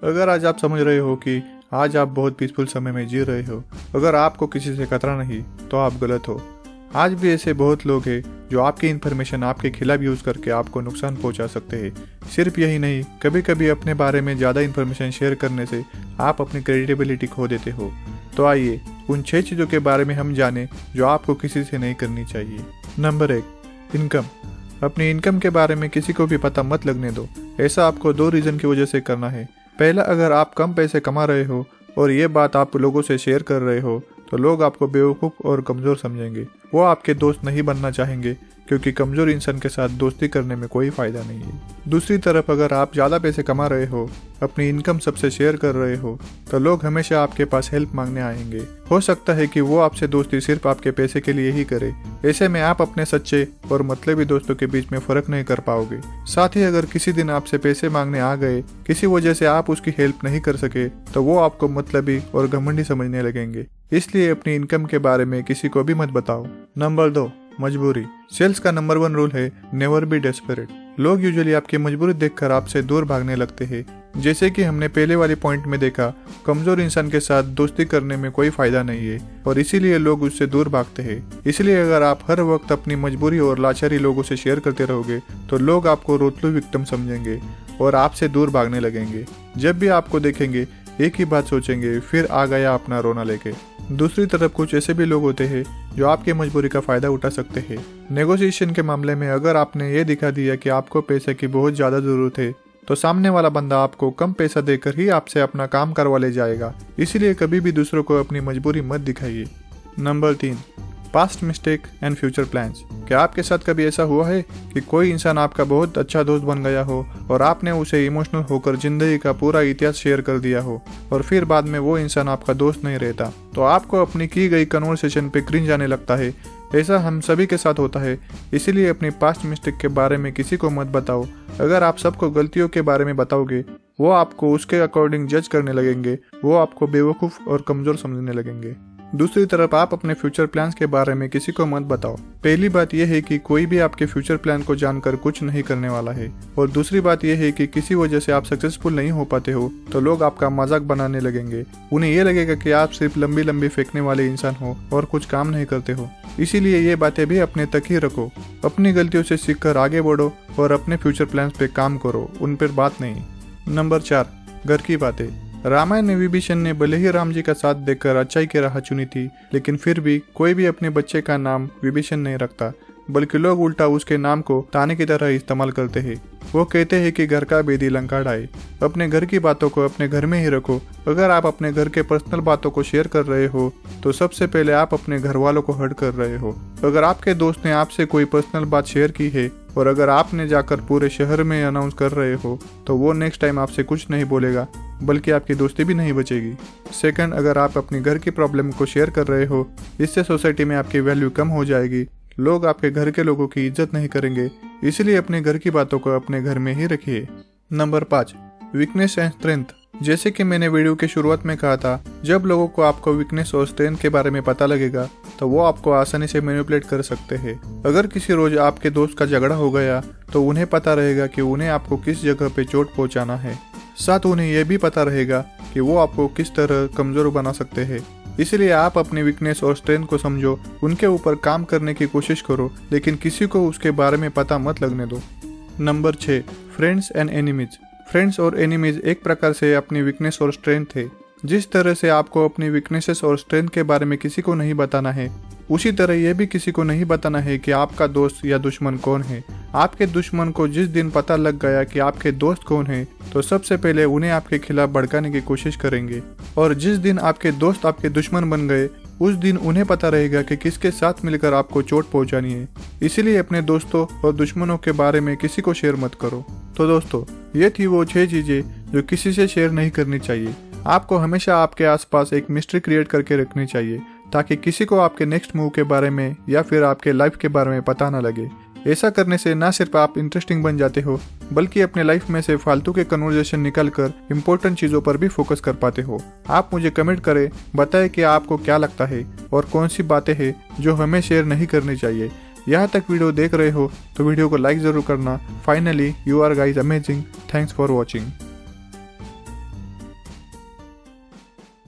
अगर आज आप समझ रहे हो कि आज आप बहुत पीसफुल समय में जी रहे हो, अगर आपको किसी से खतरा नहीं, तो आप गलत हो। आज भी ऐसे बहुत लोग हैं जो आपकी इन्फॉर्मेशन आपके खिलाफ यूज़ करके आपको नुकसान पहुंचा सकते हैं। सिर्फ यही नहीं, कभी कभी अपने बारे में ज़्यादा इन्फॉर्मेशन शेयर करने से आप अपनी क्रेडिबिलिटी खो देते हो। तो आइए उन 6 चीज़ों के बारे में हम जानें जो आपको किसी से नहीं करनी चाहिए। Number 1, income. अपनी इनकम के बारे में किसी को भी पता मत लगने दो। ऐसा आपको 2 रीज़न की वजह से करना है। पहला, अगर आप कम पैसे कमा रहे हो और ये बात आप लोगों से शेयर कर रहे हो तो लोग आपको बेवकूफ़ और कमज़ोर समझेंगे। वो आपके दोस्त नहीं बनना चाहेंगे क्योंकि कमज़ोर इंसान के साथ दोस्ती करने में कोई फ़ायदा नहीं है। दूसरी तरफ, अगर आप ज़्यादा पैसे कमा रहे हो, अपनी इनकम सबसे शेयर कर रहे हो, तो लोग हमेशा आपके पास हेल्प मांगने आएंगे। हो सकता है कि वो आपसे दोस्ती सिर्फ आपके पैसे के लिए ही करे। ऐसे में आप अपने सच्चे और मतलबी दोस्तों के बीच में फ़र्क नहीं कर पाओगे। साथ ही अगर किसी दिन आपसे पैसे मांगने आ गए, किसी वजह से आप उसकी हेल्प नहीं कर सके, तो वो आपको मतलबी और घमंडी समझने लगेंगे। इसलिए अपनी इनकम के बारे में किसी को भी मत बताओ। नंबर 2, मजबूरी। सेल्स का नंबर 1 रूल है नेवर बी डेस्परेट। लोग यूजुअली आपकी मजबूरी देखकर आपसे दूर भागने लगते हैं। जैसे कि हमने पहले वाली पॉइंट में देखा, कमजोर इंसान के साथ दोस्ती करने में कोई फायदा नहीं है और इसीलिए लोग उससे दूर भागते हैं। इसलिए अगर आप हर वक्त अपनी मजबूरी और लाचारी लोगों से शेयर करते रहोगे तो लोग आपको रोतलू विक्टिम समझेंगे और आपसे दूर भागने लगेंगे। जब भी आपको देखेंगे एक ही बात सोचेंगे, फिर आ गया अपना रोना लेके। दूसरी तरफ कुछ ऐसे भी लोग होते हैं जो आपकी मजबूरी का फायदा उठा सकते हैं। नेगोशिएशन के मामले में अगर आपने ये दिखा दिया कि आपको पैसे की बहुत ज़्यादा ज़रूरत है, तो सामने वाला बंदा आपको कम पैसा देकर ही आपसे अपना काम करवा ले जाएगा। इसीलिए कभी भी दूसरों को अपनी मजबूरी मत दिखाइए। Number 3, past mistake and future plans. क्या आपके साथ कभी ऐसा हुआ है कि कोई इंसान आपका बहुत अच्छा दोस्त बन गया हो और आपने उसे इमोशनल होकर जिंदगी का पूरा इतिहास शेयर कर दिया हो और फिर बाद में वो इंसान आपका दोस्त नहीं रहता, तो आपको अपनी की गई कन्वर्सेशन पे क्रिंज आने लगता है? ऐसा हम सभी के साथ होता है। इसीलिए अपनी पास्ट मिस्टेक के बारे में किसी को मत बताओ। अगर आप सबको गलतियों के बारे में बताओगे, वो आपको उसके अकॉर्डिंग जज करने लगेंगे, वो आपको बेवकूफ़ और कमज़ोर समझने लगेंगे। दूसरी तरफ आप अपने फ्यूचर प्लान्स के बारे में किसी को मत बताओ। पहली बात यह है कि कोई भी आपके फ्यूचर प्लान को जानकर कुछ नहीं करने वाला है, और दूसरी बात यह है कि किसी वजह से आप सक्सेसफुल नहीं हो पाते हो तो लोग आपका मजाक बनाने लगेंगे। उन्हें यह लगेगा कि आप सिर्फ लंबी लंबी फेंकने वाले इंसान हो और कुछ काम नहीं करते हो। इसीलिए ये बातें भी अपने तक ही रखो। अपनी गलतियों से सीखकर आगे बढ़ो और अपने फ्यूचर प्लान्स पे काम करो, उन पर बात नहीं। नंबर 4, घर की बातें। रामायण में विभीषण ने भले ही राम जी का साथ देकर अच्छाई की राह चुनी थी, लेकिन फिर भी कोई भी अपने बच्चे का नाम विभीषण नहीं रखता, बल्कि लोग उल्टा उसके नाम को ताने की तरह इस्तेमाल करते हैं। वो कहते हैं कि घर का बेदी लंका ढाए। अपने घर की बातों को अपने घर में ही रखो। अगर आप अपने घर के पर्सनल बातों को शेयर कर रहे हो तो सबसे पहले आप अपने घर वालों को हर्ट कर रहे हो। अगर आपके दोस्त ने आपसे कोई पर्सनल बात शेयर की है और अगर आपने जाकर पूरे शहर में अनाउंस कर रहे हो, तो वो नेक्स्ट टाइम आपसे कुछ नहीं बोलेगा, बल्कि आपकी दोस्ती भी नहीं बचेगी। सेकंड, अगर आप अपनी घर की प्रॉब्लम को शेयर कर रहे हो, इससे सोसाइटी में आपकी वैल्यू कम हो जाएगी। लोग आपके घर के लोगों की इज्जत नहीं करेंगे। इसलिए अपने घर की बातों को अपने घर में ही रखिए। Number 5, weakness and strength. जैसे कि मैंने वीडियो की शुरुआत में कहा था, जब लोगों को आपको वीकनेस और स्ट्रेंथ के बारे में पता लगेगा तो वो आपको आसानी से मैनिपुलेट कर सकते हैं। अगर किसी रोज आपके दोस्त का झगड़ा हो गया तो उन्हें पता रहेगा कि उन्हें आपको किस जगह पे चोट पहुंचाना है। साथ उन्हें यह भी पता रहेगा कि वो आपको किस तरह कमजोर बना सकते हैं। इसलिए आप अपनी वीकनेस और स्ट्रेंथ को समझो, उनके ऊपर काम करने की कोशिश करो, लेकिन किसी को उसके बारे में पता मत लगने दो। Number 6, friends and enemies. Friends और एनिमीज एक प्रकार से अपनी वीकनेस और स्ट्रेंथ है। जिस तरह से आपको अपनी वीकनेसेस और स्ट्रेंथ के बारे में किसी को नहीं बताना है, उसी तरह यह भी किसी को नहीं बताना है कि आपका दोस्त या दुश्मन कौन है। आपके दुश्मन को जिस दिन पता लग गया कि आपके दोस्त कौन है, तो सबसे पहले उन्हें आपके खिलाफ भड़काने की कोशिश करेंगे, और जिस दिन आपके दोस्त आपके दुश्मन बन गए, उस दिन उन्हें पता रहेगा कि किसके साथ मिलकर आपको चोट पहुंचानी है। इसीलिए अपने दोस्तों और दुश्मनों के बारे में किसी को शेयर मत करो। तो दोस्तों, ये थी वो 6 चीजें जो किसी से शेयर नहीं करनी चाहिए। आपको हमेशा आपके आसपास एक मिस्ट्री क्रिएट करके रखनी चाहिए, ताकि किसी को आपके नेक्स्ट मूव के बारे में या फिर आपके लाइफ के बारे में पता ना लगे। ऐसा करने से ना सिर्फ आप इंटरेस्टिंग बन जाते हो, बल्कि अपने लाइफ में से फालतू के कन्वर्सेशन निकालकर इम्पोर्टेंट चीज़ों पर भी फोकस कर पाते हो। आप मुझे कमेंट करें, बताएं कि आपको क्या लगता है और कौन सी बातें हैं जो हमें शेयर नहीं करनी चाहिए। यहाँ तक वीडियो देख रहे हो तो वीडियो को लाइक ज़रूर करना। Finally, you are guys amazing. Thanks for watching.